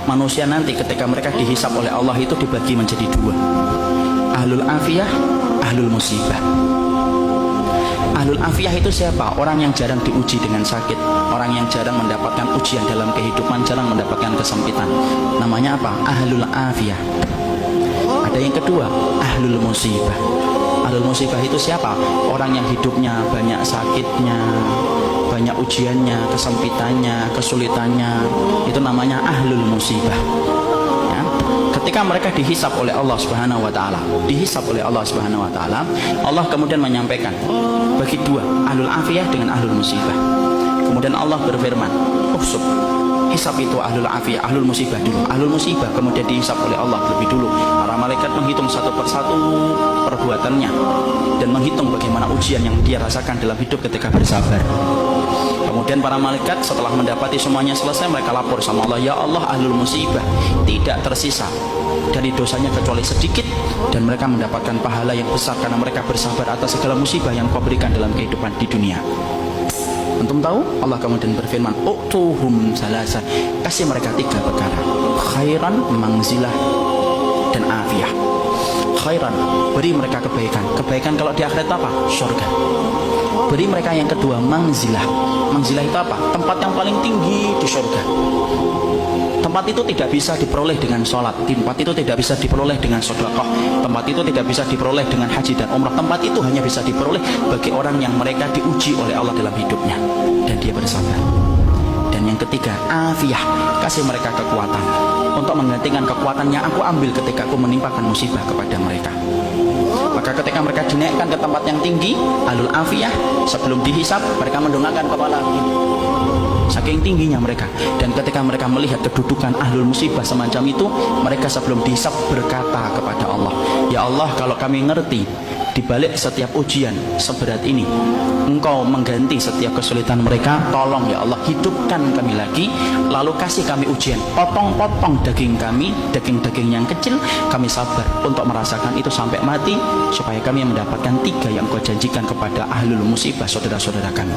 manusia nanti ketika mereka dihisab oleh Allah itu dibagi menjadi dua. Ahlul afiyah, ahlul musibah. Ahlul afiyah itu siapa? Orang yang jarang diuji dengan sakit, orang yang jarang mendapatkan ujian dalam kehidupan, jarang mendapatkan kesempitan. Namanya apa? Ahlul afiyah. Ada yang kedua, ahlul musibah. Ahlul musibah itu siapa? Orang yang hidupnya banyak sakitnya, banyak ujiannya, kesempitannya, kesulitannya. Itu namanya ahlul musibah. Ya. Ketika mereka dihisab oleh Allah Subhanahu wa taala, Allah kemudian menyampaikan bagi dua, ahlul afiyah dengan ahlul musibah. Kemudian Allah berfirman, "Uhsub." Hisab itu ahlul afiyah, ahlul musibah dulu. Ahlul musibah kemudian dihisab oleh Allah lebih dulu. Para malaikat menghitung satu persatu perbuatannya dan menghitung bagaimana ujian yang dia rasakan dalam hidup ketika bersabar. Kemudian para malaikat setelah mendapati semuanya selesai, mereka lapor sama Allah, "Ya Allah, ahlul musibah tidak tersisa dari dosanya kecuali sedikit, dan mereka mendapatkan pahala yang besar karena mereka bersabar atas segala musibah yang Kau berikan dalam kehidupan di dunia." Antum tahu? Allah kemudian berfirman, "Utuhum salasa." Kasih mereka tiga perkara: khairan, mangzilah, dan afiyah. Khairan, beri mereka kebaikan. Kebaikan kalau di akhirat apa? Surga. Beri mereka yang kedua, mangzilah. Mangzilah itu apa? Tempat yang paling tinggi di surga. Tempat itu tidak bisa diperoleh dengan sholat. Tempat itu tidak bisa diperoleh dengan sedekah. Tempat itu tidak bisa diperoleh dengan haji dan umrah. Tempat itu hanya bisa diperoleh bagi orang yang mereka diuji oleh Allah dalam hidupnya dan dia bersabar. Dan yang ketiga, afiyah. Kasih mereka kekuatan untuk menggantikan kekuatan yang aku ambil ketika aku menimpakan musibah kepada mereka. Maka ketika mereka dinaikkan ke tempat yang tinggi, ahlul afiyah, sebelum dihisab mereka mendongakkan kepala saking tingginya mereka. Dan ketika mereka melihat kedudukan ahlul musibah semacam itu, mereka sebelum dihisab berkata kepada Allah, "Ya Allah, kalau kami ngerti di balik setiap ujian seberat ini Engkau mengganti setiap kesulitan mereka, tolong ya Allah hidupkan kami lagi, lalu kasih kami ujian, potong-potong daging kami, daging-daging yang kecil, kami sabar untuk merasakan itu sampai mati, supaya kami mendapatkan tiga yang Engkau janjikan kepada ahlul musibah saudara-saudara kami."